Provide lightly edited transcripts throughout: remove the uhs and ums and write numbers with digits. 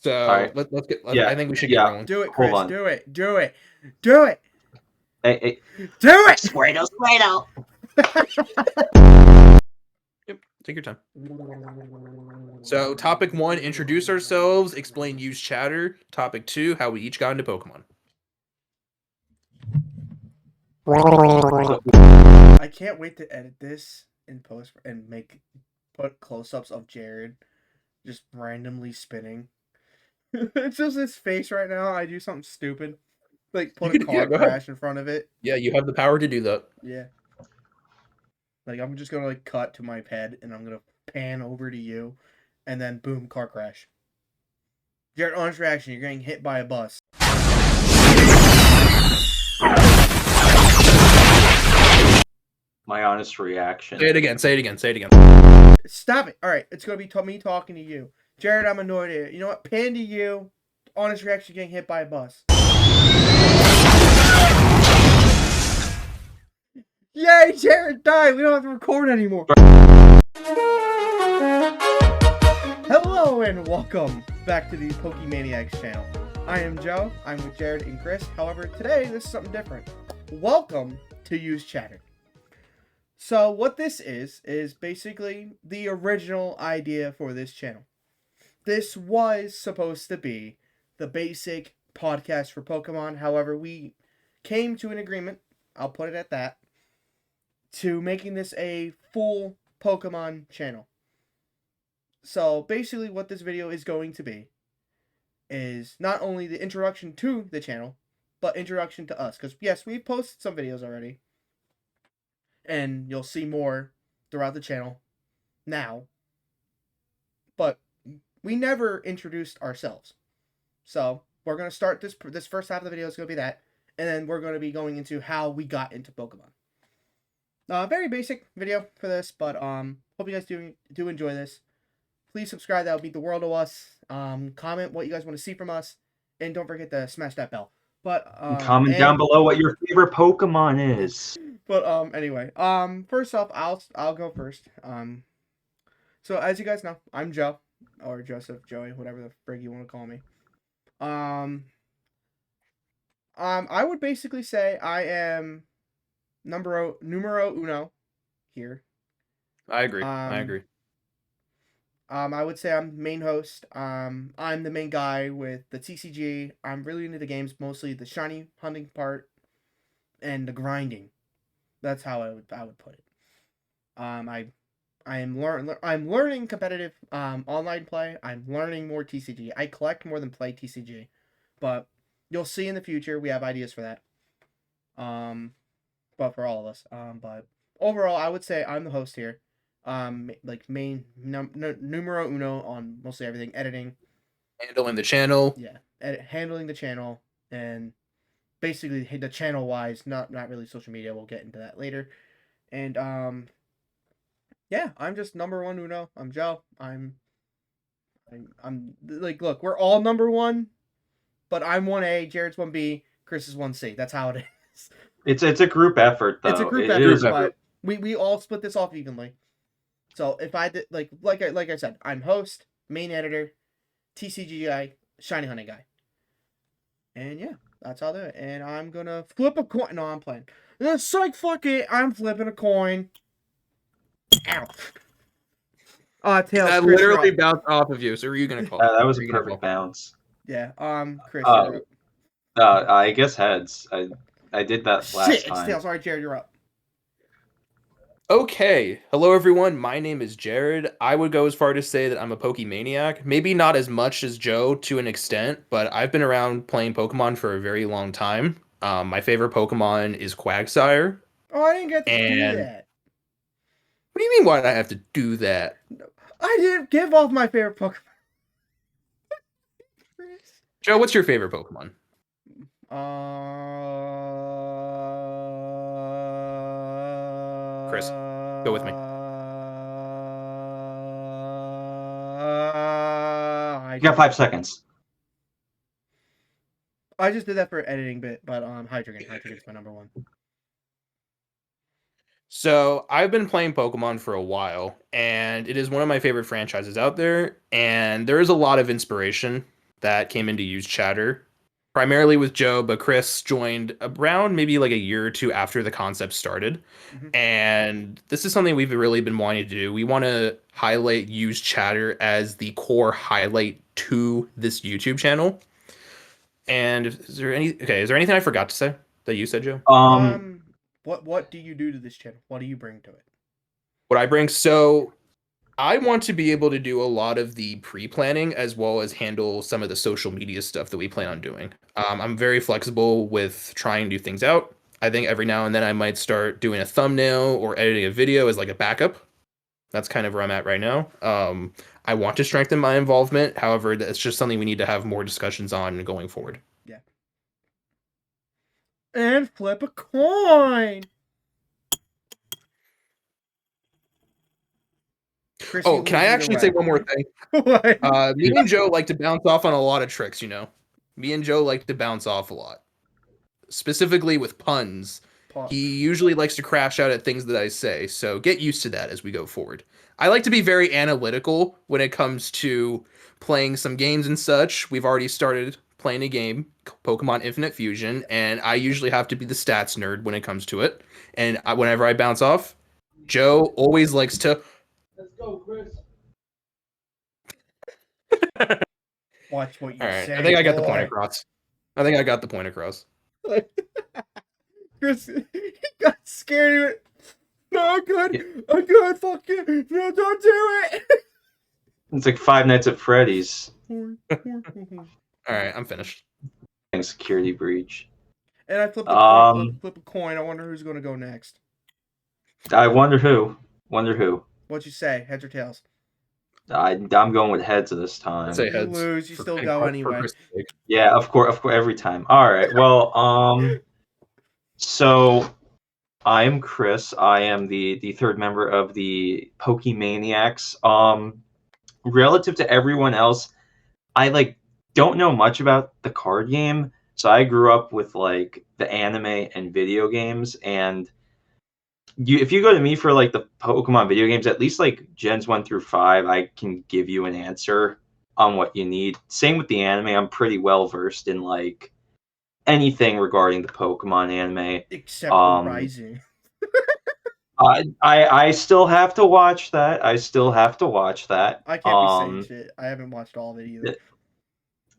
So All right. let's get. Yeah, I think we should yeah. get rolling. Do it, Hold Chris. on. Do it. Do it. Do it. Hey, Do it. Squirtle. Yep, take your time. So topic 1, introduce ourselves, explain use chatter. Topic 2, how we each got into Pokemon. I can't wait to edit this in post and put close-ups of Jared just randomly spinning. It's just his face right now. I do something stupid, like put a car go ahead. crash in front of it. Yeah, you have the power to do that. Yeah. Like I'm just gonna like cut to my head and I'm gonna pan over to you, and then boom, car crash. Jared, honest reaction: you're getting hit by a bus. My honest reaction. Say it again. Say it again. Say it again. Stop it! All right, it's gonna be me talking to you, Jared. I'm annoyed at you. You know what? Pan to you. Honest reaction: getting hit by a bus. Yay! Jared died. We don't have to record anymore. Hello and welcome back to the Pokemaniacs channel. I am Joe. I'm with Jared and Chris. However, today this is something different. Welcome to Use Chatter. So what this is basically the original idea for this channel. This was supposed to be the basic podcast for Pokemon. However, we came to an agreement, I'll put it at that, to making this a full Pokemon channel. So basically what this video is going to be is not only the introduction to the channel, but introduction to us. Because yes, we've posted some videos already. And you'll see more throughout the channel now. But we never introduced ourselves. So we're going to start this first half of the video is going to be that. And then we're going to be going into how we got into Pokemon. Very basic video for this, but hope you guys do enjoy this. Please subscribe, that would mean the world to us. Comment what you guys want to see from us, and don't forget to smash that bell. But Comment down below what your favorite Pokemon is. But anyway, first off, I'll go first. So as you guys know, I'm Joe, or Joseph, Joey, whatever the frig you want to call me. I would basically say I am numero uno here. I agree. I agree. I would say I'm main host. I'm the main guy with the TCG. I'm really into the games, mostly the shiny hunting part and the grinding. That's how I would put it. I'm learning competitive online play. I'm learning more TCG. I collect more than play TCG, but you'll see in the future we have ideas for that. But for all of us. But overall, I would say I'm the host here. Like main numero uno on mostly everything, editing, handling the channel. Yeah, handling the channel, and basically the channel wise, not really social media. We'll get into that later. And yeah, I'm just number one uno. I'm Joe. I'm like, look, we're all number one, but I'm 1A, Jared's 1B, Chris is 1C. That's how it is. It's a group effort, though. It's a group effort, but we all split this off evenly. So if I did like I said, I'm host, main editor, TCG guy, shiny hunting guy. And yeah, that's how I'll do it. And I'm gonna flip a coin. No, I'm playing. Psych, fuck it. I'm flipping a coin. Ow. Tails. That Chris, literally bounced off of you. So are you gonna call? That was a perfect bounce. Yeah. Chris. I guess heads. I did that last time. Shit, it's Tails. Alright, Jared, you're up. Okay, hello everyone, my name is Jared. I would go as far to say that I'm a Pokemaniac. Maybe not as much as Joe to an extent, but I've been around playing Pokemon for a very long time. My favorite Pokemon is Quagsire. Oh, I didn't get to do that. What do you mean, why did I have to do that? I didn't give off my favorite Pokemon. Joe, what's your favorite Pokemon? Chris, go with me. You got 5 seconds. I just did that for an editing bit, but Hydreigon. Hydreigon's my number one. So I've been playing Pokemon for a while, and it is one of my favorite franchises out there, and there is a lot of inspiration that came into Use Chatter, primarily with Joe, but Chris joined around maybe like a year or two after the concept started. Mhm. And this is something we've really been wanting to do. We want to highlight Use Chatter as the core highlight to this YouTube channel. And is there anything I forgot to say that you said, Joe? Um, What do you do to this channel? What do you bring to it? What I bring, so I want to be able to do a lot of the pre-planning as well as handle some of the social media stuff that we plan on doing. I'm very flexible with trying new things out. I think every now and then I might start doing a thumbnail or editing a video as like a backup. That's kind of where I'm at right now. I want to strengthen my involvement. However, that's just something we need to have more discussions on going forward. Yeah. And flip a coin. Chris, Oh, you can I lose either actually way. say one more thing? What? Me and Joe like to bounce off on a lot of tricks, you know. Me and Joe like to bounce off a lot, specifically with puns. He usually likes to crash out at things that I say, so get used to that as we go forward. I like to be very analytical when it comes to playing some games and such. We've already started playing a game, Pokemon Infinite Fusion, and I usually have to be the stats nerd when it comes to it. And whenever I bounce off, Joe always likes to. let's go, Chris. Watch what you All right, say. I think I got the point boy. across. I think I got the point across. Chris, he got scared. He went, no, I'm good. Yeah. I'm good. Fuck you. No, don't do it. It's like Five Nights at Freddy's. All right, I'm finished. Security breach. And I flipped flip a coin. I wonder who's going to go next. I wonder who. What'd you say? Heads or tails? I'm going with heads this time. I'd say You heads. lose. You for- still for- go for anyway. Chris's sake. Yeah, of course, every time. All right. Well, so I'm Chris. I am the third member of the Pokemaniacs. Relative to everyone else, I don't know much about the card game. So I grew up with like the anime and video games, and if you go to me for like the Pokemon video games, at least like Gens 1 through 5, I can give you an answer on what you need. Same with the anime. I'm pretty well versed in like anything regarding the Pokemon anime. Except for Rising. I still have to watch that. I can't be saying shit. I haven't watched all of it either.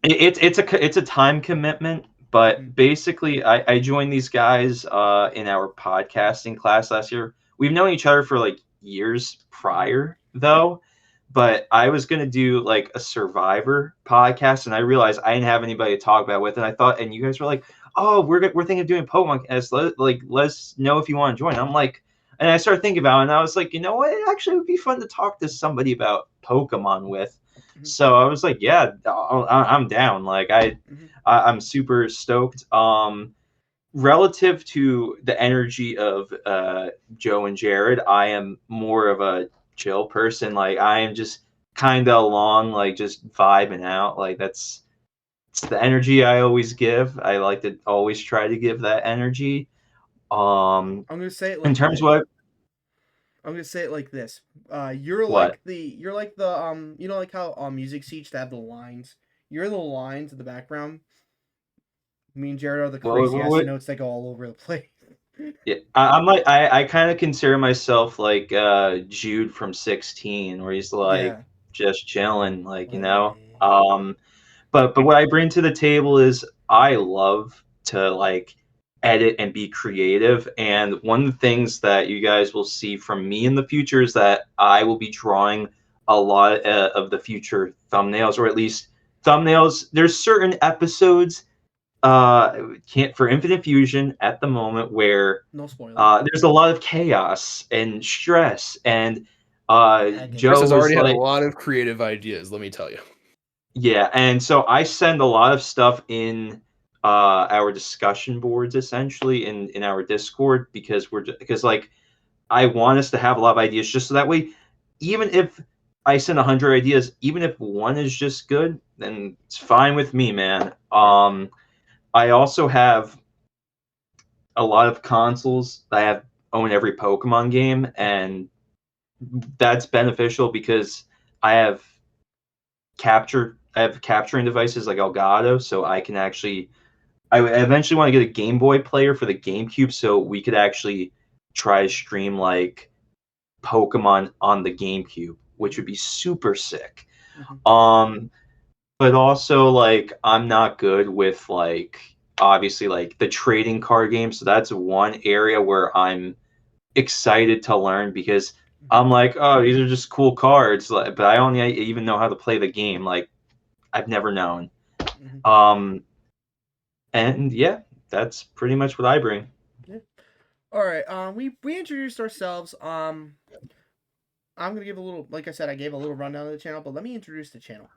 It's a time commitment, but basically I joined these guys in our podcasting class last year. We've known each other for like years prior though, but I was gonna do like a Survivor podcast, and I realized I didn't have anybody to talk about with, and I thought, and you guys were like, "Oh, we're thinking of doing Pokemon, let's know if you want to join." I'm like, and I started thinking about it, and I was like, you know what? It actually would be fun to talk to somebody about Pokemon with. So I was like, yeah, I'm down. Like I'm super stoked. Relative to the energy of Joe and Jared, I am more of a chill person. Like I am just kind of along, like just vibing out. Like it's the energy I always give. I like to always try to give that energy. I'm gonna say it like in terms this. of what I'm gonna say it like this. You're What? like the you know like how music seats have the lines. You're the lines in the background. Me and Jared are the crazy ass notes that go all over the place. Yeah, I'm like I kind of consider myself like Jude from 16, where he's like Yeah. just chilling, like you know. Literally. But what I bring to the table is I love to like edit and be creative, and one of the things that you guys will see from me in the future is that I will be drawing a lot of the future thumbnails, or at least thumbnails. There's certain episodes can't for Infinite Fusion at the moment where No spoiler. there's a lot of chaos and stress, and Chris Chris Joe has was already had a like, lot of creative ideas, let me tell you. yeah, and so I send a lot of stuff in our discussion boards, essentially in our Discord, because like I want us to have a lot of ideas, just so that way, even if I send 100 ideas, even if one is just good, then it's fine with me, man. I also have a lot of consoles. I own every Pokemon game, and that's beneficial because I have captured have capturing devices like Elgato, so I can actually. I eventually want to get a Game Boy player for the GameCube, so we could actually try to stream like Pokemon on the GameCube, which would be super sick. Mhm. But also like I'm not good with like obviously like the trading card game, so that's one area where I'm excited to learn because I'm like, oh, these are just cool cards, but I don't even know how to play the game. Like I've never known. Mhm. Um, and yeah, that's pretty much what I bring. Yeah. All right. We introduced ourselves. I'm gonna give a little, like I said, I gave a little rundown of the channel, but let me introduce the channel.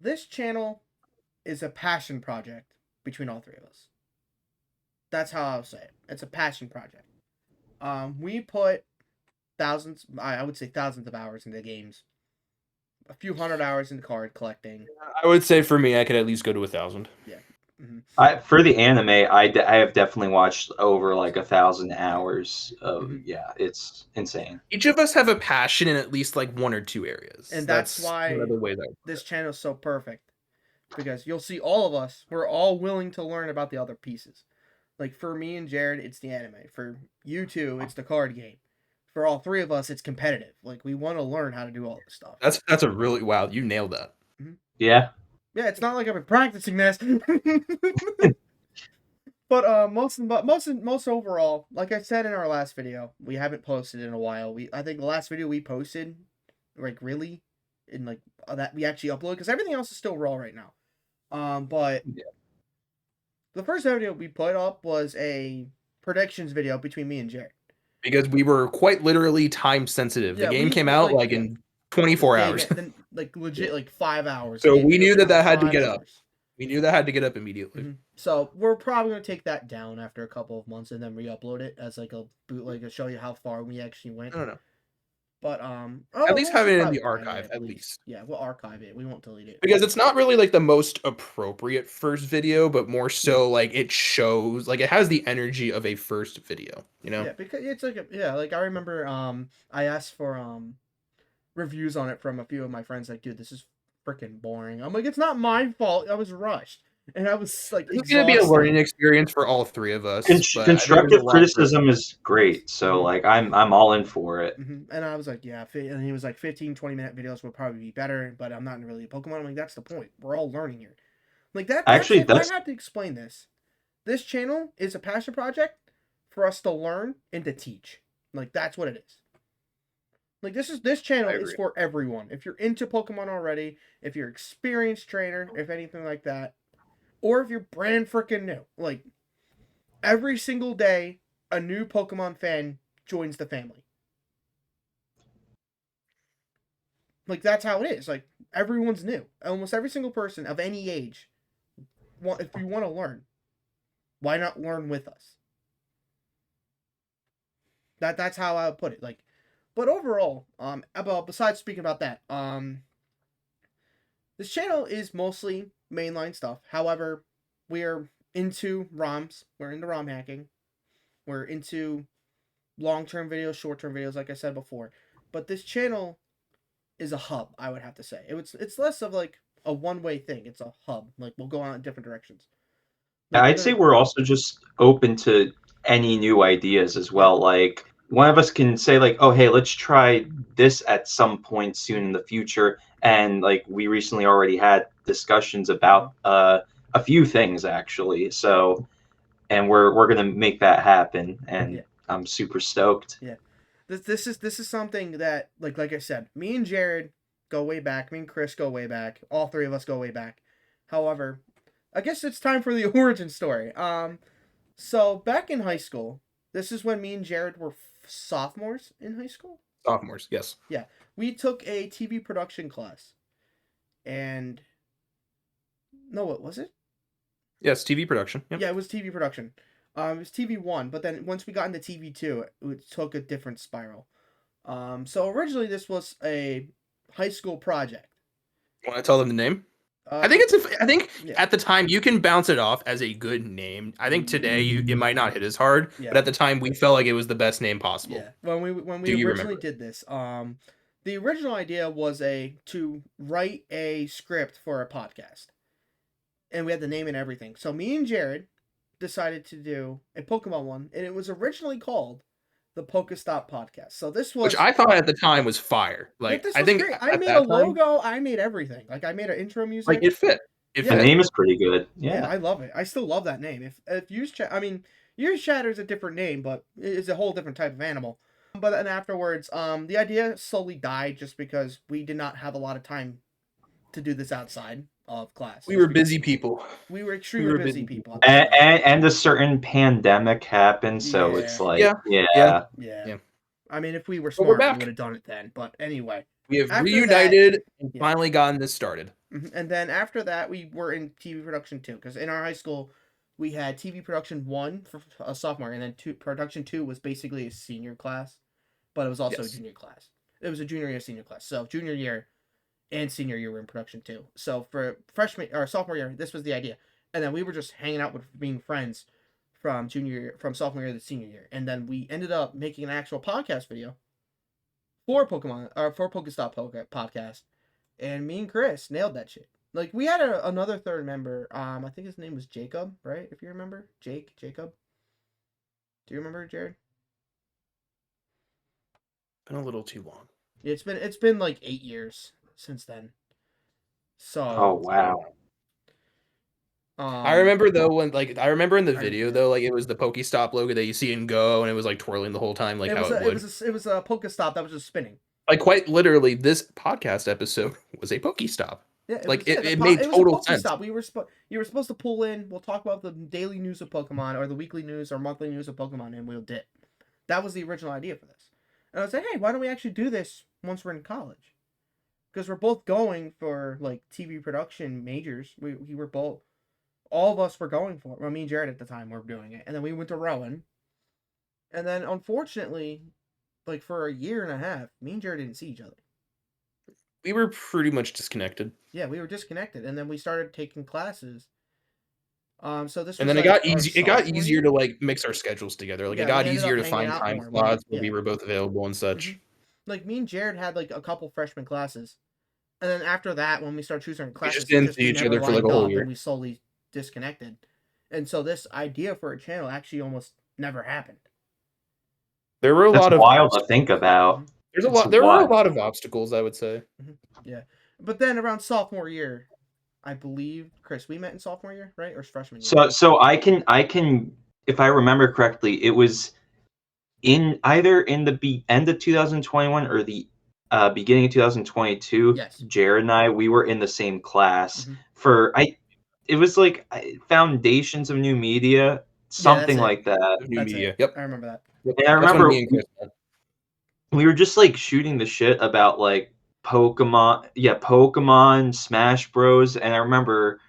This channel is a passion project between all three of us. That's how I'll say it. It's a passion project. We put thousands, I would say thousands of hours into games, a few hundred hours into card collecting. I would say for me, I could at least go to 1,000. Yeah. Mm-hmm. For the anime, I have definitely watched over like 1,000 hours of Mm-hmm. yeah, it's insane. Each of us have a passion in at least like one or two areas. And that's One why of the ways I would put this it. channel is so perfect, because you'll see all of us. We're all willing to learn about the other pieces. Like for me and Jared, it's the anime. For you two, it's the card game. For all three of us, it's competitive. Like we want to learn how to do all this stuff. That's a really wow. You nailed that. Yeah. Yeah, it's not like I've been practicing this. But most overall, like I said in our last video, we haven't posted in a while. I think the last video we posted, like really, in like that we actually uploaded, because everything else is still raw right now. But Yeah. the first video we put up was a predictions video between me and Jared. Because we were quite literally time sensitive. The Yeah, game we came out like yeah, in 24 day hours. again, then like legit like 5 hours. So The we video knew came that out in had to 5 get up. hours. We knew that had to get up immediately. Mhm. So we're probably gonna take that down after a couple of months and then re-upload it as like a bootleg to show you how far we actually went. I don't know. But At least we'll have actually it in probably the find archive, it at least. Yeah, we'll archive it. We won't delete it. Because it's not really like the most appropriate first video, but more so like it shows like it has the energy of a first video, you know? Yeah, because it's like like I remember I asked for reviews on it from a few of my friends. Like, dude, this is freaking boring. I'm like, it's not my fault. I was rushed and I was like It's gonna be a exhausted. learning experience for all three of us, but I think there's a Constructive lot for us. criticism is great, so like I'm all in for it. And I was like, yeah, and he was like 15, 20-minute videos would probably be better, but I'm not really a Pokemon. I'm like, that's the point. We're all learning here. Like that's Actually, if I that's had to explain this. This channel is a passion project for us to learn and to teach. Like that's what it is. Like this channel is for everyone. If you're into Pokemon already, if you're experienced trainer, if anything like that, or if you're brand freaking new. Like every single day, a new Pokemon fan joins the family. Like that's how it is. Like everyone's new. Almost every single person of any age, if you want to learn, why not learn with us? That's how I would put it. Like, but overall, besides speaking about that, this channel is mostly mainline stuff. However, we're into ROMs. We're into ROM hacking. We're into long-term videos, short-term videos, like I said before. But this channel is a hub, I would have to say. It's less of like a one-way thing. It's a hub. Like we'll go out in different directions. Like, I'd say we're also just open to any new ideas as well. Like one of us can say like, "Oh, hey, let's try this at some point soon in the future." And like we recently already had discussions about a few things actually. So, and we're gonna make that happen, and Yeah. I'm super stoked. Yeah. This is something that like I said, me and Jared go way back. Me and Chris go way back. All three of us go way back. However, I guess it's time for the origin story. So back in high school, this is when me and Jared were sophomores in high school. Sophomores, yes. Yeah, we took a TV production class, and no, what was it? Yes, TV production. Yep. Yeah, it was TV production. It was TV1, but then once we got into TV2, it took a different spiral. So originally this was a high school project. Want to tell them the name? I think yeah. at the time you can bounce it off as a good name. I think today it might not hit as hard, Yeah. but at the time we felt like it was the best name possible. Yeah. When we Do you originally remember? did this, The original idea was to write a script for a podcast, and we had the name and everything. So me and Jared decided to do a Pokemon one, and it was originally called the Pokestop Podcast. So this Which was I thought at the time was fire. Like this I was think great. I at made a that time, logo. I made everything. Like I made an intro like music. it fit. It Yeah. The fit. name is pretty good. Yeah, Yeah. I love it. I still love that name. If use chat, I mean, use chatter is a different name, but it's a whole different type of animal. But then afterwards, the idea slowly died just because we did not have a lot of time to do this outside of class. We were busy people. We were extremely busy people at And, this time. and a certain pandemic happened, so it's Yeah. like, Yeah. yeah. Yeah. Yeah. I mean, if we were But we're smart, we back. would have done it then. But anyway. We have After reunited and yeah. finally gotten this started. And then after that, we were in TV production 2, because in our high school, we had TV production 1 for a sophomore, and then production 2 was basically a senior class, but it was also a junior class. It was a junior year, senior class. So junior year and senior year were in production 2. So for freshman or sophomore year, this was the idea, and then we were just hanging out with being friends from sophomore year to senior year, and then we ended up making an actual podcast video for Pokestop podcast. And me and Chris nailed that shit. Like, we had another third member. I think his name was Jacob, right? If you remember, Jacob. Do you remember, Jared? Been a little too long. It's been like 8 years since then. So. Oh wow. I remember though when I remember in the video though, like it was the Pokestop logo that you see in Go, and it was like twirling the whole time, like how it would. It was a Pokestop that was just spinning. Like quite literally, this podcast episode was a Pokestop. Yeah, it made total sense. You were supposed to pull in. We'll talk about the daily news of Pokemon, or the weekly news, or monthly news of Pokemon, and we'll dip. That was the original idea for this. And I was like, hey, why don't we actually do this once we're in college? Because we're both going for like TV production majors. We were both, all of us were going for it. Well, me and Jared at the time were doing it, and then we went to Rowan. And then unfortunately, like for a year and a half, me and Jared didn't see each other. We were pretty much disconnected. Yeah, we were disconnected, and then we started taking classes. So this, and then it got easy. It got easier to like mix our schedules together. Like it got easier to find time slots where we were both available and such. Like me and Jared had like a couple freshman classes, and then after that, when we started choosing our classes, we just didn't see each other for like a whole year. And we slowly disconnected, and so this idea for a channel actually almost never happened. There were a lot of wild to think about. There were a lot of obstacles, I would say. Yeah, but then around sophomore year, I believe, Chris, we met in sophomore year, right, or freshman year? So I can, if I remember correctly, it was either in the end of 2021 or the beginning of 2022. Yes. Jared and I, we were in the same class it was like Foundations of New Media, something like that. New Media. Yep. I remember that. And I remember we were just like shooting the shit about like Pokemon, Smash Bros. And I remember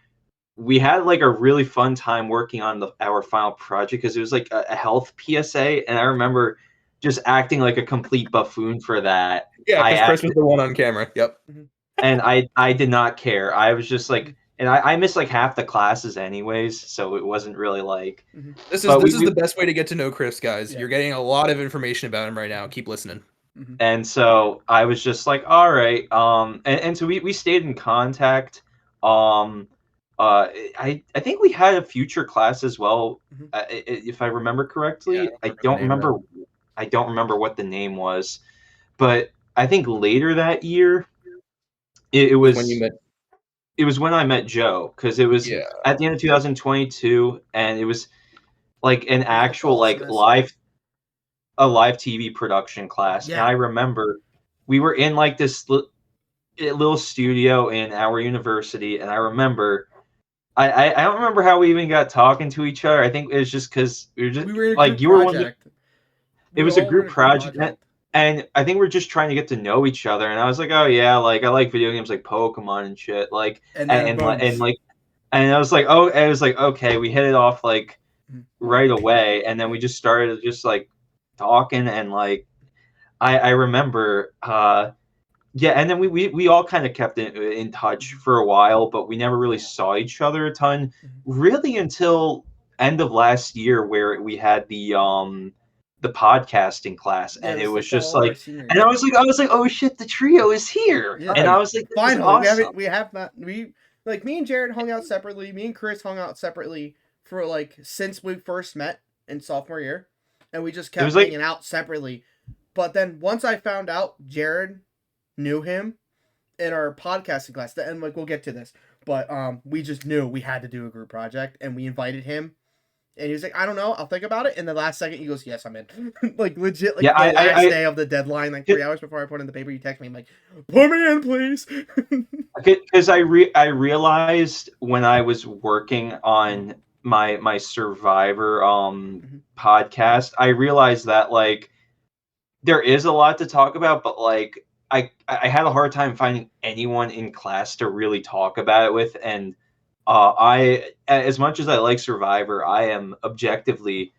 we had like a really fun time working on our final project because it was like a health PSA, and I remember just acting like a complete buffoon for that. Yeah, because Chris was the one on camera. Yep. And I did not care. I was just like, and I missed like half the classes anyways, so it wasn't really like. This is the best way to get to know Chris, guys. Yeah. You're getting a lot of information about him right now. Keep listening. And so I was just like, all right, and so we stayed in contact. I think we had a future class as well, if I remember correctly. Yeah, I don't remember what the name was, but I think later that year, it was when you met. It was when I met Joe, because it was at the end of 2022, and it was like an actual like live TV production class. Yeah. And I remember we were in like this little studio in our university, and I remember I don't remember how we even got talking to each other. I think it was just because we were like, you were one. It was a group project. And I think we're just trying to get to know each other. And I was like, oh yeah, like I like video games like Pokemon and shit. Like and I was like, okay, we hit it off like right away. And then we just started just like talking, and like I remember and then we all kind of kept in touch for a while, but we never really saw each other a ton, really until end of last year, where we had the the podcasting class, Yeah, and it it was the was just fall of our like, senior and year. I was like, oh shit, the trio is here, Yeah. and I was like, this Finally, is awesome. we have not we like me and Jared hung out separately. Me and Chris hung out separately for like since we first met in sophomore year, and we just It was kept like, hanging out separately. But then once I found out Jared knew him in our podcasting class, and like we'll get to this, but we just knew we had to do a group project, and we invited him. And he was like, I don't know, I'll think about it. And the last second, he goes, yes, I'm in. Like, legit, like, yeah, the last day of the deadline, like 3 hours before I put in the paper, you text me, I'm like, put me in, please. because I realized when I was working on my Survivor podcast, I realized that like there is a lot to talk about, but like I had a hard time finding anyone in class to really talk about it with, and I, as much as I like Survivor, I am objectively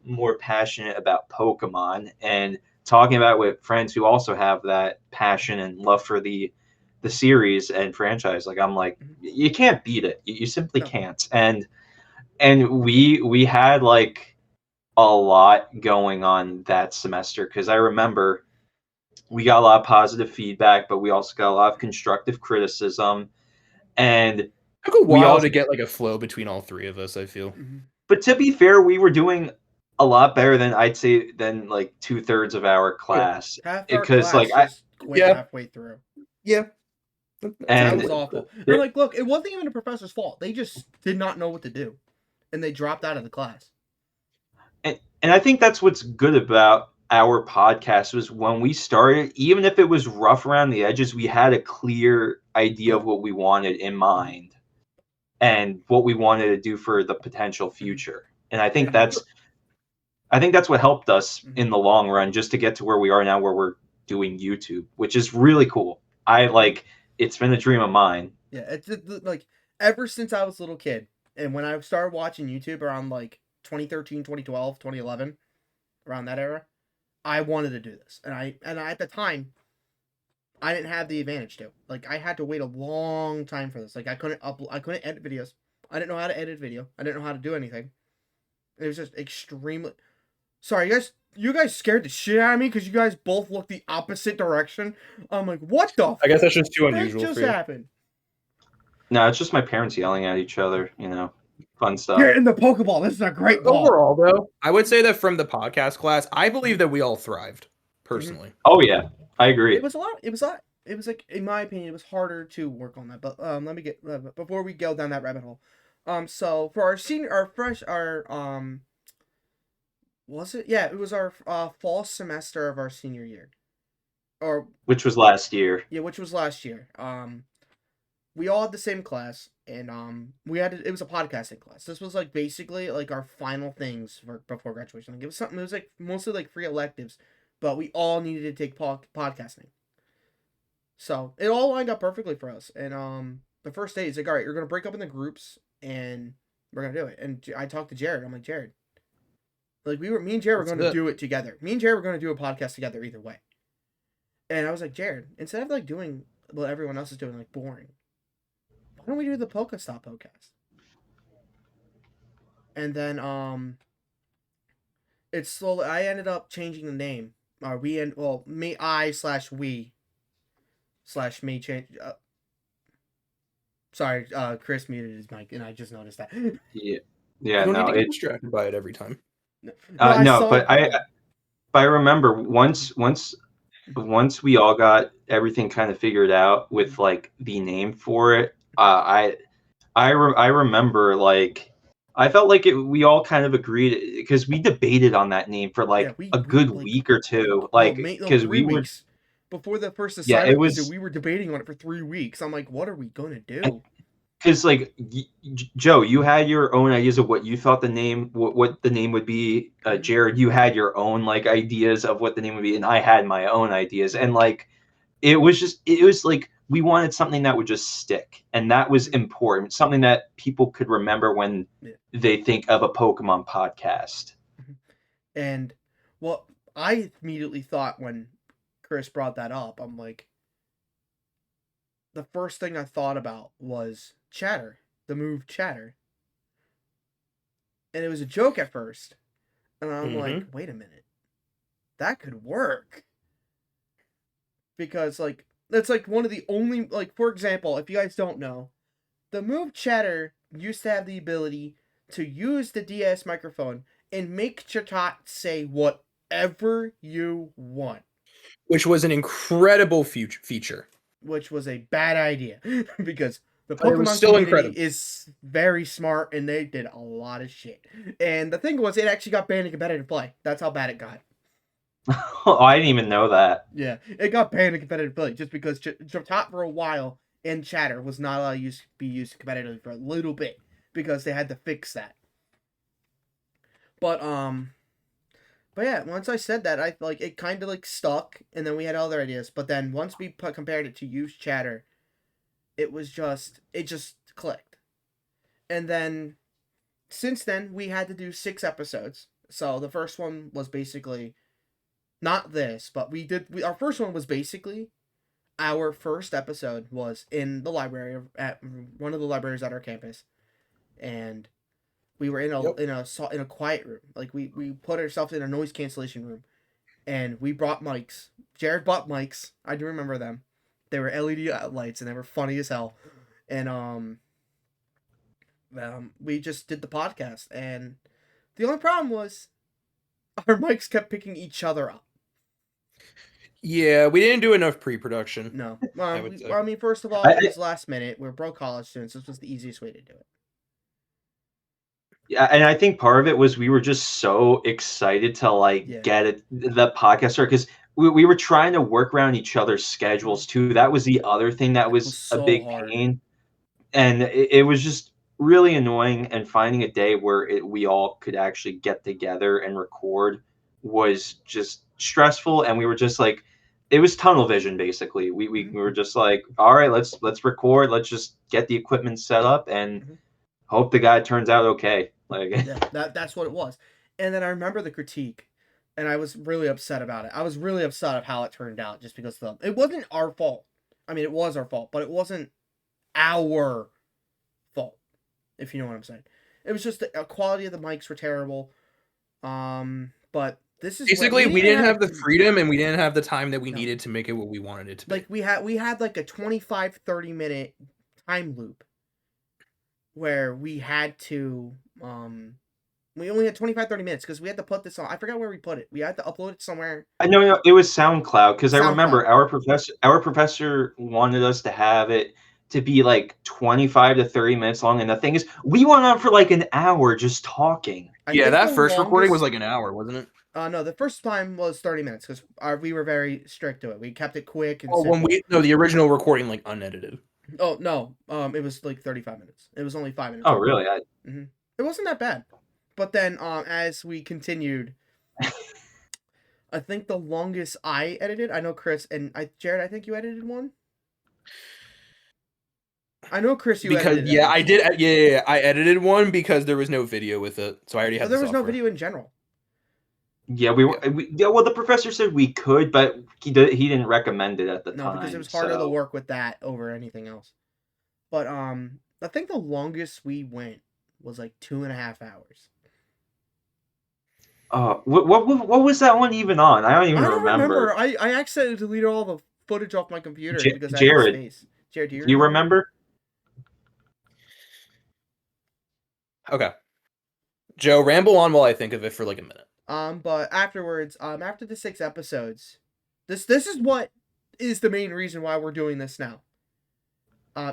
more passionate about Pokemon, and talking about it with friends who also have that passion and love for the series and franchise. Like I'm like, you can't beat it. You simply No. can't. And we had like a lot going on that semester because I remember we got a lot of positive feedback, but we also got a lot of constructive criticism. And It took a we while also, to get like a flow between all three of us, I feel. but to be fair, we were doing a lot better than I'd say than like 2/3 of our class. Half our Because class like I just quit Yeah. halfway through. Yeah. That and was awful. I'm like, look, it wasn't even the professor's fault. They just did not know what to do. And they dropped out of the class. and I think that's what's good about our podcast was when we started, even if it was rough around the edges, we had a clear idea of what we wanted in mind and what we wanted to do for the potential future. And I think that's what helped us in the long run just to get to where we are now, where we're doing YouTube, which is really cool. I like, it's been a dream of mine. Yeah, it's like ever since I was a little kid, and when I started watching YouTube around like 2013, 2012, 2011, around that era, I wanted to do this. And I at the time I didn't have the advantage to. Like I had to wait a long time for this. Like I couldn't edit videos. I didn't know how to edit video. I didn't know how to do anything. It was just extremely Sorry, you guys scared the shit out of me because you guys both looked the opposite direction. I'm like, what the I guess that's just too fuck unusual just for you. happened? No, it's just my parents yelling at each other, you know, fun stuff. Get in the Pokeball. This is a great ball. Overall, though, I would say that from the podcast class, I believe that we all thrived, personally. Oh yeah, I agree. It was a lot. It was like, in my opinion, it was harder to work on that. But let me get before we go down that rabbit hole. So for was it? Yeah, it was our fall semester of our senior year, or Which was last year. yeah, which was last year. We all had the same class, and it was a podcasting class. This was like basically like our final things before graduation. Like it was something. It was like mostly like free electives, but we all needed to take podcasting. So it all lined up perfectly for us. And the first day, he's like, all right, you're gonna break up into groups, and we're gonna do it. And I talked to Jared. I'm like, Jared, like me and Jared were gonna do it together. Me and Jared were gonna do a podcast together either way. And I was like, Jared, instead of like doing what everyone else is doing, like boring, why don't we do the Pokestop podcast? And then it's slowly. I ended up changing the name. I/we/me change. Sorry, Chris muted his mic, and I just noticed that. Yeah, You don't no, need to get distracted by it every time. but I remember once we all got everything kind of figured out with like the name for it. I remember like I felt like we all kind of agreed because we debated on that name for like a good week or two, like because 3 weeks before the first assignment it was we were debating on it for 3 weeks. I'm like, what are we gonna do? Because like Joe, you had your own ideas of what you thought the name, what the name would be. Jared, you had your own like ideas of what the name would be, and I had my own ideas. And like, it was like we wanted something that would just stick, and that was important. Something that people could remember when they think of a Pokemon podcast. And well, I immediately thought when Chris brought that up, I'm like, the first thing I thought about was Chatter, the move Chatter. And it was a joke at first. And I'm like, wait a minute. that could work. Because, like, that's, like, one of the only, like, for example, if you guys don't know, the move Chatter used to have the ability to use the DS microphone and make Chatot say whatever you want. Which was an incredible feature. Which was a bad idea. Because the But it was Pokemon still community incredible. is very smart and they did a lot of shit. And the thing was, it actually got banned in competitive play. That's how bad it got. Oh, I didn't even know that. Yeah, it got banned in competitive play just because Chatot for a while in Chatter was not allowed to be used competitively for a little bit because they had to fix that. But yeah, once I said that, I like it kind of like stuck, and then we had other ideas. But then once we compared it to use Chatter, it just clicked. And then since then we had to do 6 episodes. So the first one was basically not this, but our first one was basically our first episode was in the library at one of the libraries at our campus, and we were in a quiet room. Like we put ourselves in a noise cancellation room, and we brought mics. Jared bought mics. I do remember them. They were LED lights, and they were funny as hell. And we just did the podcast, and the only problem was our mics kept picking each other up. Yeah, we didn't do enough pre-production. No, say. I mean, first of all, it was last minute. We're broke college students. This was the easiest way to do it. Yeah, and I think part of it was we were just so excited to get the podcast started because we were trying to work around each other's schedules too. That was the other thing that was so a big hard. pain, and it was just really annoying. And finding a day where we all could actually get together and record was just stressful. And we were just like, it was tunnel vision basically. We were just like, all right, let's record. Let's just get the equipment set up and hope the guy turns out okay. Like yeah, that's what it was. And then I remember the critique, and I was really upset about it. I was really upset of how it turned out, just because it wasn't our fault. I mean, it was our fault, but it wasn't our fault, if you know what I'm saying. It was just the quality of the mics were terrible. But this is basically we didn't have the freedom and we didn't have the time that we needed to make it what we wanted it to be. Like we had like a 25-30 minute time loop where we had to we only had 25-30 minutes because we had to put this on. I forgot where we put it. We had to upload it somewhere. I know it was SoundCloud because I remember our professor wanted us to have it to be like 25 to 30 minutes long, and the thing is we went on for like an hour just talking. Yeah, that first recording was like an hour, wasn't it? No, the first time was 30 minutes because we were very strict to it. We kept it quick and the original recording like unedited. Oh no, it was like 35 minutes. It was only 5 minutes. Oh really? It wasn't that bad. But then as we continued, I think the longest I edited, I know Chris and Jared, I think you edited one. I know Chris, you edited. I did. Yeah, I edited one because there was no video with it, so I already had. There was no video in general. Yeah, well, the professor said we could, but he didn't recommend it at the time. No, because it was harder to work with that over anything else. But I think the longest we went was like 2.5 hours. What was that one even on? I don't even remember. I accidentally deleted all the footage off my computer because I Jared, had space. Jared, do you remember? Okay. Joe, ramble on while I think of it for like a minute. But afterwards, after the 6 episodes, this is what is the main reason why we're doing this now.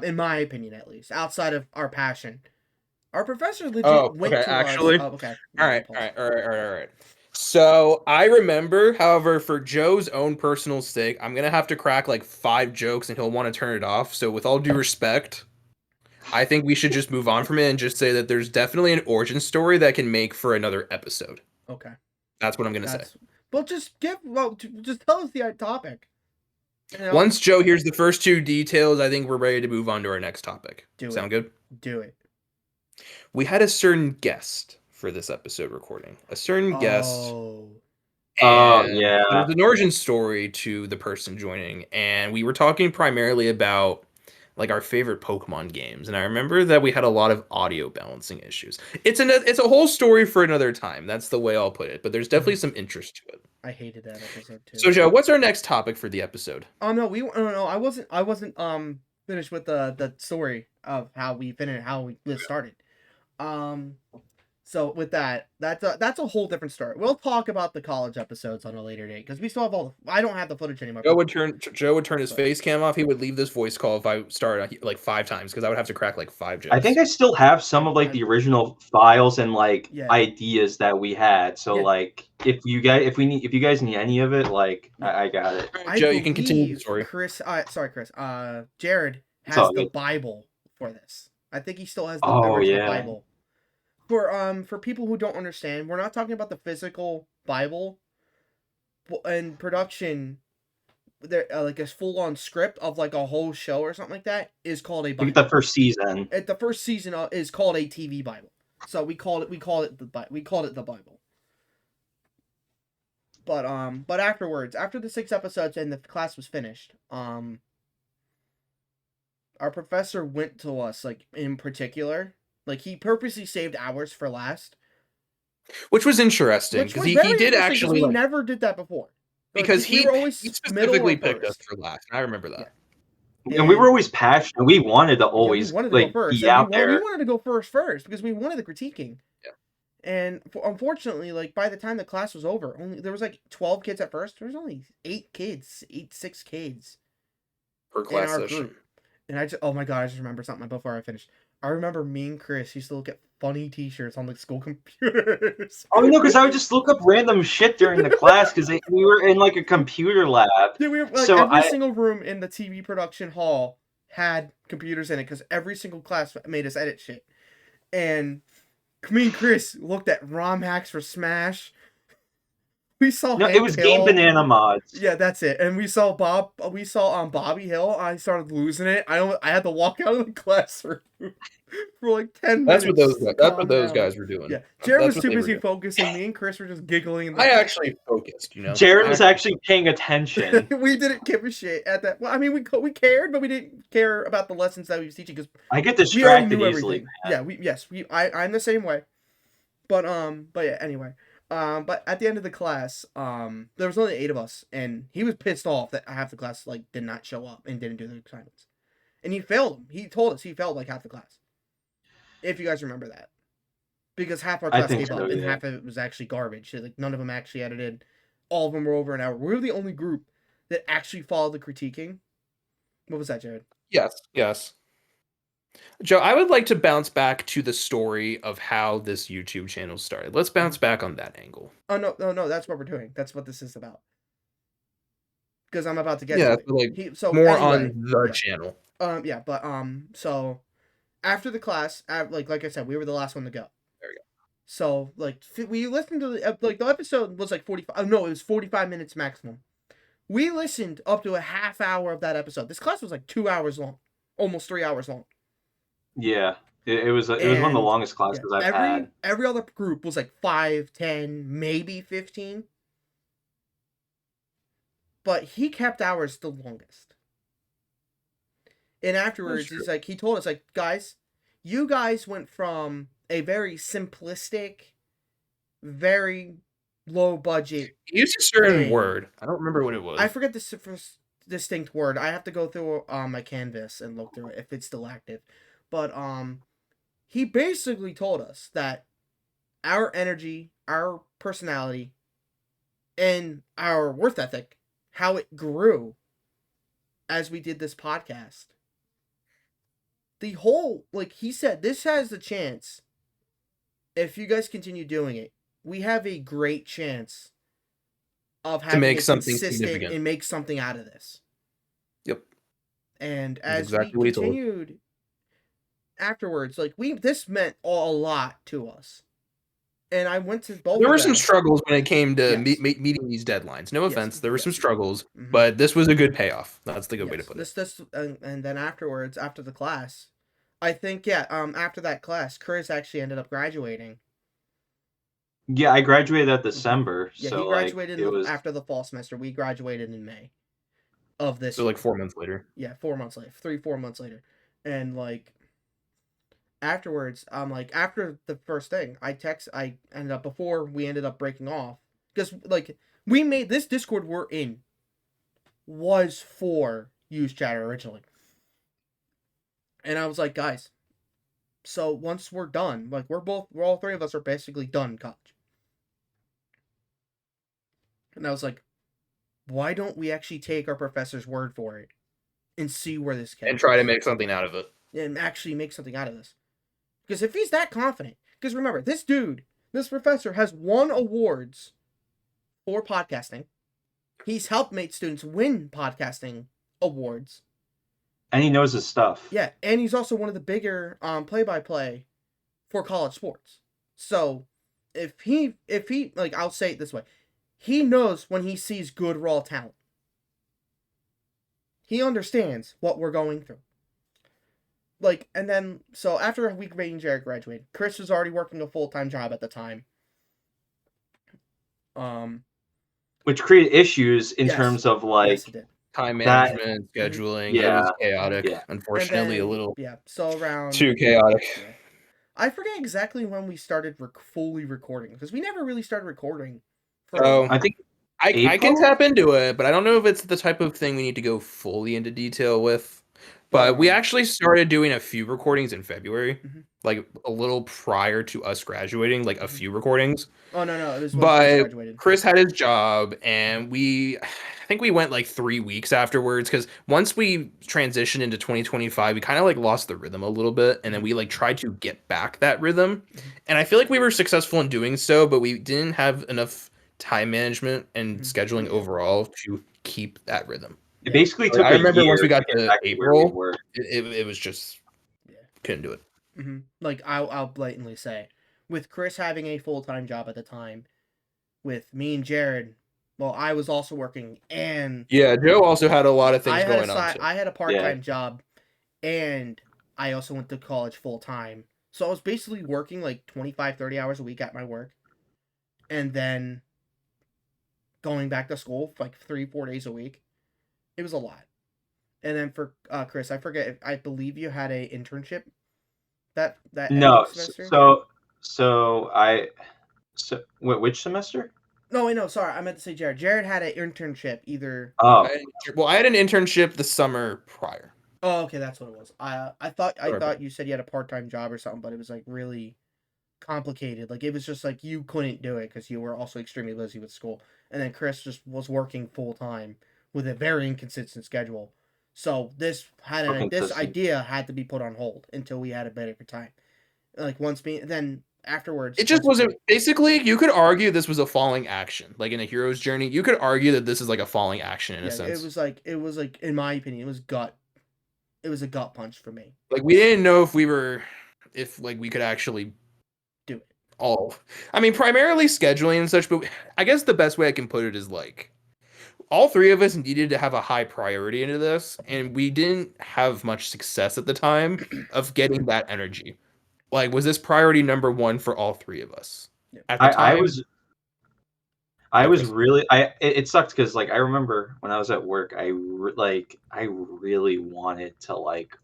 In my opinion, at least, outside of our passion. Our professor legit went to actually. us. Oh, okay. All right. So I remember, however, for Joe's own personal sake, I'm gonna have to crack like 5 jokes and he'll want to turn it off. So with all due respect, I think we should just move on from it and just say that there's definitely an origin story that can make for another episode. Okay. That's what I'm gonna say. Well, just tell us the topic. You know? Once Joe hears the first 2 details, I think we're ready to move on to our next topic. Sound good? Do it. We had a certain guest for this episode recording. A certain guest. Oh yeah. There's an origin story to the person joining, and we were talking primarily about like our favorite Pokemon games. And I remember that we had a lot of audio balancing issues. It's a whole story for another time. That's the way I'll put it. But there's definitely some interest to it. I hated that episode too. So Joe, what's our next topic for the episode? No, I wasn't finished with the story of how we finished, how we started. Um, so with that's a whole different story. We'll talk about the college episodes on a later date because we still have I don't have the footage anymore. Joe would turn his But- face cam off. He would leave this voice call if I started like 5 times because I would have to crack like 5 jokes. I think I still have some of like the original files and like Yeah. ideas that we had. So Yeah. like if you guys need any of it, like Yeah. I got it. Joe, you can continue the story. Chris, sorry, Chris. Jared It's has all the good. Bible for this. I think he still has the Oh, original yeah. Bible. For people who don't understand, we're not talking about the physical Bible. In production, there like a full on script of like a whole show or something like that is called a Look Bible. at the first season. At the first season is called a TV Bible. So we called it the Bible. But afterwards, after the 6 episodes and the class was finished, our professor went to us like in particular, like he purposely saved hours for last, Which was interesting which because was he very did interesting actually we like, never did that before. Like, because we he, were always he middle or specifically picked us first. for last. I remember that. Yeah. And we were always passionate. We wanted to Yeah, always we wanted to like go first. be And out we there. wanted to go first because we wanted the critiquing. Yeah. And unfortunately, like by the time the class was over, there was like 12 kids at first. There was only 6 kids Per in class our session. group. And oh my god, I just remember something before I finished. I remember me and Chris used to look at funny T-shirts on the school computers. Oh no, because I would just look up random shit during the class because we were in like a computer lab. Yeah, we were, like, So every single room in the TV production hall had computers in it because every single class made us edit shit. And me and Chris looked at ROM hacks for Smash. We saw No, Hank it was Hill. Game Banana mods. Yeah, that's it. And we saw Bobby Hill. I started losing it. I had to walk out of the classroom for like 10 minutes. That's what those guys were doing. Yeah, Jared That's was what too they were busy doing. focusing. Me and Chris were just giggling. In the I actually focused, you know. Jared was actually paying attention. We didn't give a shit at that. Well, I mean, we cared, but we didn't care about the lessons that he was teaching because I get we already distracted knew easily. everything. Yeah, I'm the same way. But yeah. Anyway, but at the end of the class, there was only 8 of us, and he was pissed off that half the class like did not show up and didn't do the assignments, and he failed them. He told us he failed like half the class. If you guys remember that, because half our class gave up, and half of it was actually garbage. Like none of them actually edited. All of them were over an hour. We were the only group that actually followed the critiquing. What was that, Jared? Yes. Joe, I would like to bounce back to the story of how this YouTube channel started. Let's bounce back on that angle. Oh no, that's what we're doing. That's what this is about. Because I'm about to get Yeah, to it. more anyway, on the channel. So after the class, like I said, we were the last one to go. There we go. So we listened to the episode was like 45. No, it was 45 minutes maximum. We listened up to a half hour of that episode. This class was like 2 hours long, almost 3 hours long. Yeah, it was one of the longest classes I've had. Every other group was like 5, 10, maybe 15. But he kept ours the longest. And afterwards, he told us, like, guys, you guys went from a very simplistic, very low budget. He used a certain word. I don't remember what it was. I forget the first distinct word. I have to go through my Canvas and look through it if it's still active. But he basically told us that our energy, our personality, and our worth ethic, how it grew as we did this podcast. The whole, like he said, this has the chance, if you guys continue doing it, we have a great chance of having to make it something consistent significant and make something out of this. Yep. And That's as exactly we what he told. continued afterwards, like this meant a lot to us. And I went to both. There were some struggles when it came to Yes. meeting these deadlines. No offense, there were some struggles, Mhm. but this was a good payoff. That's the good way to put it. And then afterwards, after the class, I think after that class, Chris actually ended up graduating. Yeah, I graduated that December. Yeah, so he graduated like, after the fall semester. We graduated in May of this. So like 4 months later. Yeah, 4 months later, 4 months later, and like afterwards, after the first thing, I ended up before we ended up breaking off because like We made this Discord we're in was for Use Chatter originally. And I was like, guys, so once we're done, like we're all three of us are basically done in college. And I was like, why don't we actually take our professor's word for it and see where this And goes? try to make something out of it. And actually make something out of this. Because if he's that confident, because remember, this professor has won awards for podcasting. He's helped made students win podcasting awards. And he knows his stuff. Yeah, and he's also one of the bigger play-by-play for college sports. So if he like, I'll say it this way, he knows when he sees good raw talent. He understands what we're going through. Like, and then so after a week me and Jared graduated, Chris was already working a full-time job at the time. Which created issues in Yes. terms of like Yes, it did. Time management, scheduling. Yeah. It was chaotic. Yeah. Unfortunately, And then, a little so around too chaotic. Yeah. I forget exactly when we started fully recording because we never really started recording. So I think I can April? tap into it, but I don't know if it's the type of thing we need to go fully into detail with. But we actually started doing a few recordings in February, like a little prior to us graduating, like a few recordings. Oh no, it was when Chris But graduated. Chris had his job, and I think we went like 3 weeks afterwards because once we transitioned into 2025, we kind of like lost the rhythm a little bit, and then we like tried to get back that rhythm, and I feel like we were successful in doing so, but we didn't have enough time management and scheduling overall to keep that rhythm. It basically took I remember once we got get to back to where we April, were. it was just couldn't do it. Like I'll blatantly say, with Chris having a full-time job at the time, with me and Jared, well, I was also working, and yeah, Joe also had a lot of things going on. I had a part-time job, and I also went to college full-time, so I was basically working like 25, 30 hours a week at my work, and then going back to school for like 3-4 days a week. It was a lot. And then for Chris, I forget if I believe you had a internship that No, semester. which semester? No, wait, no, sorry, I meant to say Jared. Jared had an internship either. Oh, I had an internship the summer prior. Oh, okay, that's what it was. I thought you said you had a part-time job or something, but it was like really complicated. Like it was just like you couldn't do it because you were also extremely busy with school, and then Chris just was working full-time with a very inconsistent schedule. So this idea had to be put on hold until we had a better time. Like then afterwards, it just wasn't. Basically, you could argue this was a falling action, like in a hero's journey. You could argue that this is like a falling action in a sense. It was like in my opinion, it was a gut punch for me. Like we didn't know if we could actually do it. I mean, primarily scheduling and such, but I guess the best way I can put it is like all three of us needed to have a high priority into this, and we didn't have much success at the time of getting that energy. Like, was this priority number one for all three of us at the time? I was really it sucked because like I remember when I was at work, I really wanted to like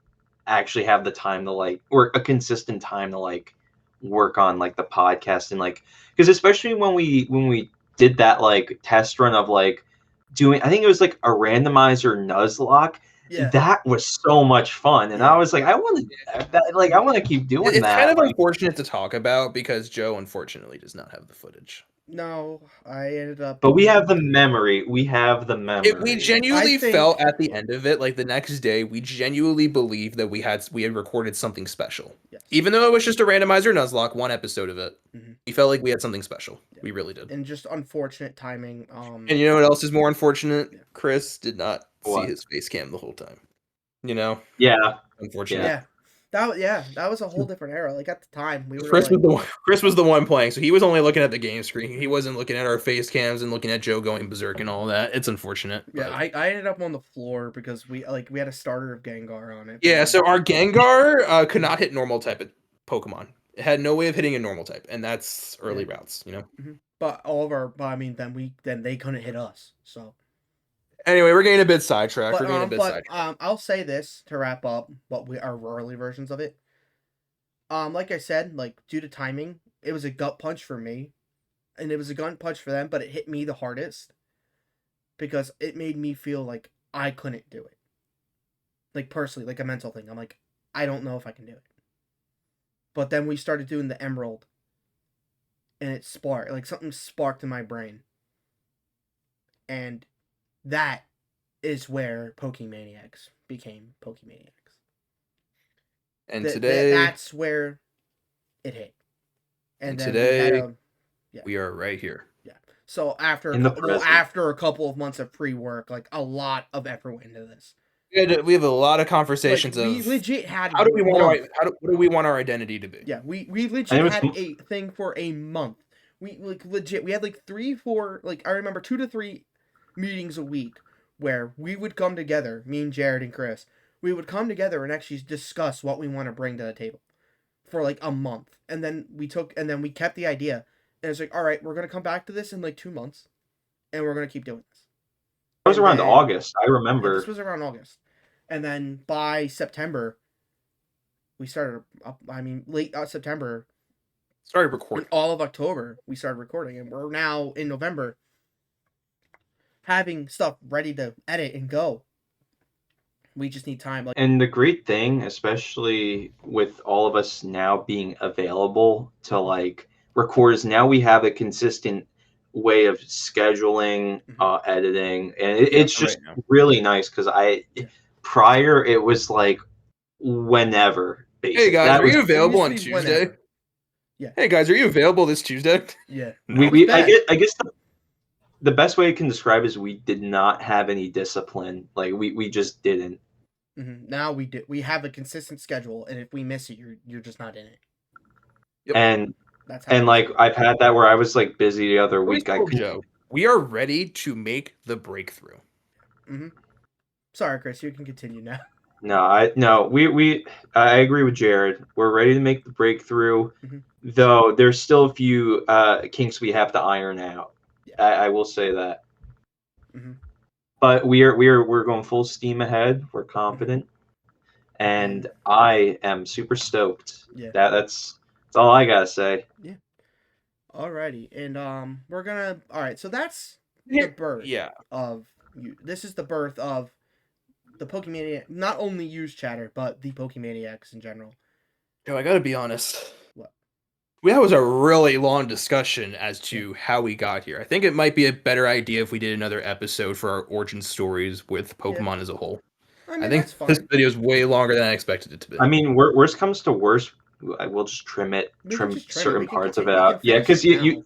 actually have the time to like or a consistent time to like work on like the podcast and like because especially when we did that like test run of like doing I think it was like a randomizer Nuzlocke. Yeah. That was so much fun, and I was like, I want to keep doing it's that. It's kind of unfortunate to talk about because Joe unfortunately does not have the footage. No, I ended up. But we have the memory. We genuinely felt at the end of it, like the next day, we genuinely believed that we had recorded something special. Yes. Even though it was just a randomizer Nuzlocke, one episode of it, we felt like we had something special. Yeah. We really did. And just unfortunate timing. And you know what else is more unfortunate? Yeah. Chris did not see his face cam the whole time. You know? Yeah. Unfortunate. Yeah. That was a whole different era. Like at the time, we were. Chris was the one playing, so he was only looking at the game screen. He wasn't looking at our face cams and looking at Joe going berserk and all that. It's unfortunate. Yeah, but... I ended up on the floor because we had a starter of Gengar on it. Yeah, so our Gengar could not hit normal type of Pokemon. It had no way of hitting a normal type, and that's early routes, you know. But then they couldn't hit us. So. Anyway, we're getting a bit sidetracked. I'll say this to wrap up our early versions of it. Like I said, like due to timing, it was a gut punch for me, and it was a gun punch for them, but it hit me the hardest because it made me feel like I couldn't do it. Like personally, like a mental thing. I'm like, I don't know if I can do it. But then we started doing the Emerald, and it sparked, like something sparked in my brain. And that is where Pokemaniacs became Pokemaniacs. And today, that's where it hit. And then today, yeah. we are right here. Yeah. So after a couple of months of pre-work, like a lot of effort went into this. We have a lot of conversations we legit had what do we want our identity to be? Yeah, we legit had a thing for a month. We had like 3-4, like I remember 2 to 3 meetings a week where we would come together, me and Jared and Chris. We would come together and actually discuss what we want to bring to the table for like a month. And then we kept the idea. And it's like, all right, we're going to come back to this in like 2 months. And we're going to keep doing this. It was around August. I remember. Yeah, this was around August. And then by September, we started, late September. Started recording. In all of October, we started recording. And we're now in November having stuff ready to edit and go. We just need time. And the great thing, especially with all of us now being available to like record, is now we have a consistent way of scheduling, editing, and it's just really nice because prior it was like whenever. Basically. Hey guys, are you available on Tuesday? Whenever. Yeah. Hey guys, are you available this Tuesday? Yeah. I guess the best way I can describe is we did not have any discipline. Like we just didn't. Mm-hmm. Now we do. We have a consistent schedule, and if we miss it, you're just not in it. Yep. And that's how like I've had that where I was like busy the other week. Joe, we are ready to make the breakthrough. Mm-hmm. Sorry, Chris, you can continue now. I agree with Jared. We're ready to make the breakthrough, though there's still a few kinks we have to iron out. Yeah. I will say that. Mm-hmm. But we're going full steam ahead. We're confident, and I am super stoked. Yeah, that's all I gotta say. Yeah. Alrighty, and we're gonna. All right, so that's the birth. Yeah. Of you. This is the birth of the Pokemaniac. Not only use chatter, but the Pokemaniacs in general. Yo, I gotta be honest. What? That was a really long discussion as to how we got here. I think it might be a better idea if we did another episode for our origin stories with Pokemon as a whole. I think this video is way longer than I expected it to be. I mean, worst comes to worst, we'll just trim certain parts of it out. Yeah, because you,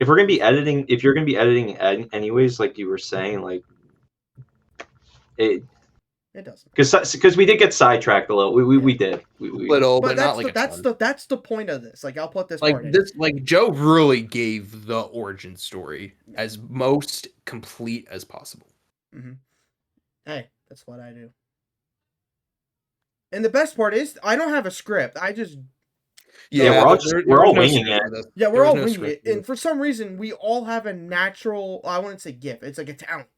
if we're gonna be editing, anyways, like you were saying, like it doesn't, because we did get sidetracked a little. We did. Little, but not like that's the point of this. Like I'll put this like part in. This like Joe really gave the origin story as most complete as possible. Mm-hmm. Hey, that's what I do. And the best part is I don't have a script. I just we're all winging it. Yeah, we're all winging it. And for some reason, we all have a natural. I wouldn't say gift. It's like a talent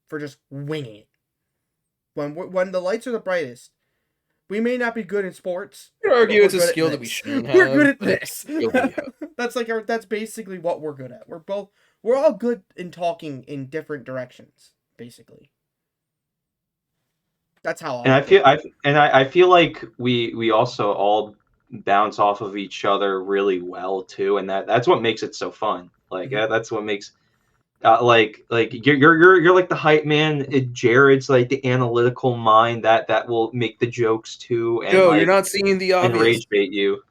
for just winging it. When the lights are the brightest, we may not be good in sports. I would argue it's a skill that we shouldn't have. We're good at this. That's basically what we're good at. We're all good in talking in different directions, basically. That's how. And I feel like we also all bounce off of each other really well too, and that's what makes it so fun. Like that's what makes. Like you're like the hype man. Jared's like the analytical mind that will make the jokes too. And you're not seeing the obvious. And rage bait you.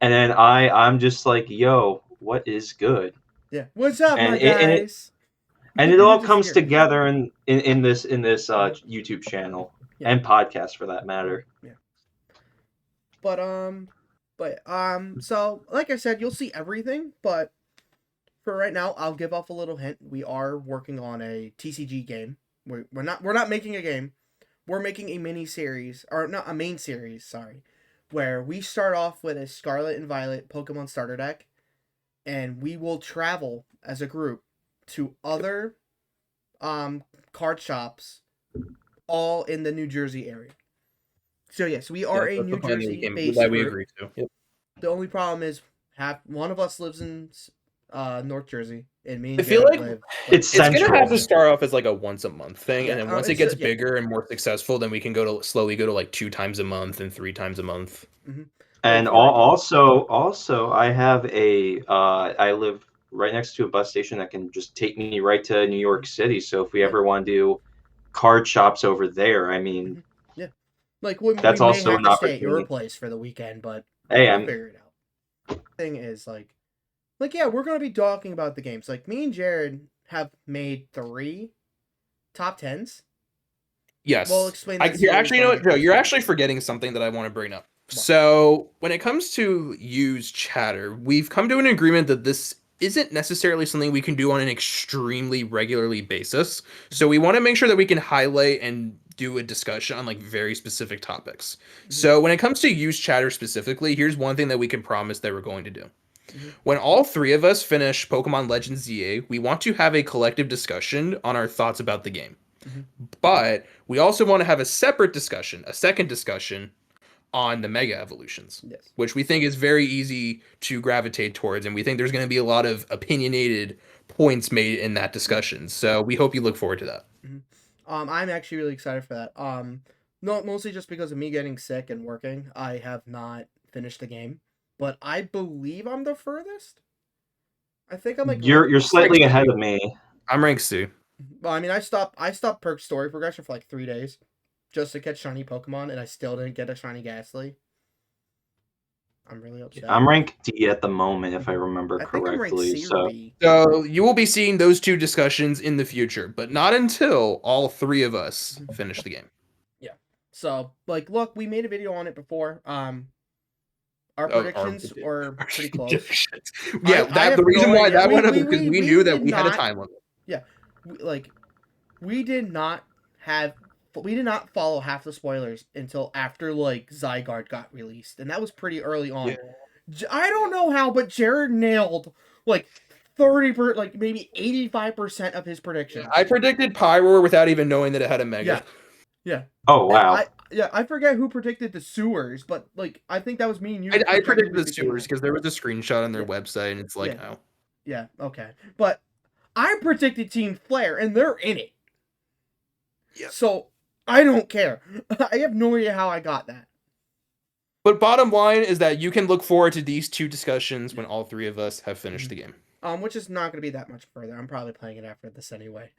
And then I'm just like, yo, what is good? Yeah, what's up, my guys? And it all comes together in this YouTube channel and podcast for that matter. Yeah. But so like I said, you'll see everything, but. For right now, I'll give off a little hint. We are working on a TCG game. We're not making a game. We're making a mini series, or not a main series, sorry, where we start off with a Scarlet and Violet Pokemon starter deck, and we will travel as a group to other card shops, all in the New Jersey area. So yes, we are a New Jersey based group. We agree to. Yep. The only problem is one of us lives in North Jersey, and me and I feel Jared like live. It's It's gonna central. have to start off as like a once a month thing, Yeah, and then once it it's gets yeah. bigger and more successful, then we can slowly go to like 2 times a month and 3 times a month. Like And for also, I have I live right next to a bus station that can just take me right to New York City. So if we Yeah. ever want to do card shops over there, I mean, yeah, like we that's may also have an to stay at your opportunity. place for the weekend, but Hey, we'll I'm figure it out. Thing is, like yeah, we're gonna be talking about the games. Like me and Jared have made 3 top 10s. We'll Yes. explain that You're series actually, you when know we what, get Joe, closer you're to actually it. forgetting something that I want to bring up. What? So, when it comes to use chatter, we've come to an agreement that this isn't necessarily something we can do on an extremely regularly basis. So, we want to make sure that we can highlight and do a discussion on like very specific topics. Mhm. So, when it comes to use chatter specifically, here's one thing that we can promise that we're going to do. Mhm. When all 3 of us finish Pokemon Legends ZA, we want to have a collective discussion on our thoughts about the game. Mhm. But we also want to have a separate discussion, a second discussion on the Mega Evolutions, Yes. which we think is very easy to gravitate towards. And we think there's going to be a lot of opinionated points made in that discussion. So we hope you look forward to that. Mhm. I'm actually really excited for that. No, mostly just because of me getting sick and working. I have not finished the game, but I believe I'm the furthest. I think I'm like you're slightly ahead of me. I'm ranked C. Well, I mean, I stopped Perk's story progression for like 3 days, just to catch shiny Pokemon, and I still didn't get a shiny Ghastly. I'm really upset. I'm ranked D at the moment, if I remember I think I'm ranked correctly. C or So B. So you will be seeing those 2 discussions in the future, but not until all 3 of us finish the game. Yeah. So like, look, we made a video on it before. Our Oh, predictions were pretty close. Yeah, I have the reason no why idea. that went up is because we knew that did we had a not- time limit. Yeah, we did not follow half the spoilers until after like Zygarde got released, and that was pretty early on. Yeah. I don't know how, but Jared nailed like 30%, like maybe 85% of his predictions. I predicted Pyroar without even knowing that it had a Mega. Yeah. oh wow. I forget who predicted the sewers, but like I think that was me and you. I predicted collectively the sewers because there was a screenshot on their website, and it's like, Yeah. oh. Yeah, okay. But I predicted Team Flare, and they're in it. Yeah. So I don't care. I have no idea how I got that. But bottom line is that you can look forward to these 2 discussions when all 3 of us have finished the game. Which is not going to be that much further. I'm probably playing it after this anyway.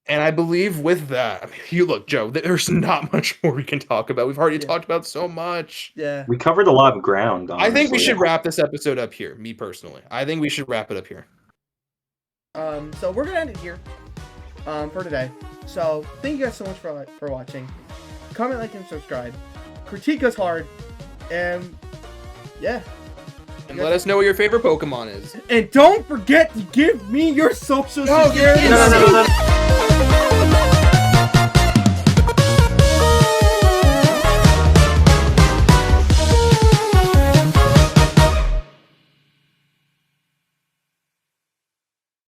And I believe with that, I mean, you look, Joe, there's not much more we can talk about. We've already talked about so much. Yeah. We covered a lot of ground, honestly. I think we should wrap this episode up here, me personally. I think we should wrap it up here. So we're going to end it here for today. So thank you guys so much for watching. Comment, like, and subscribe. Critique us hard. And yeah. And let us know what your favorite Pokemon is. And don't forget to give me your social No, security. No.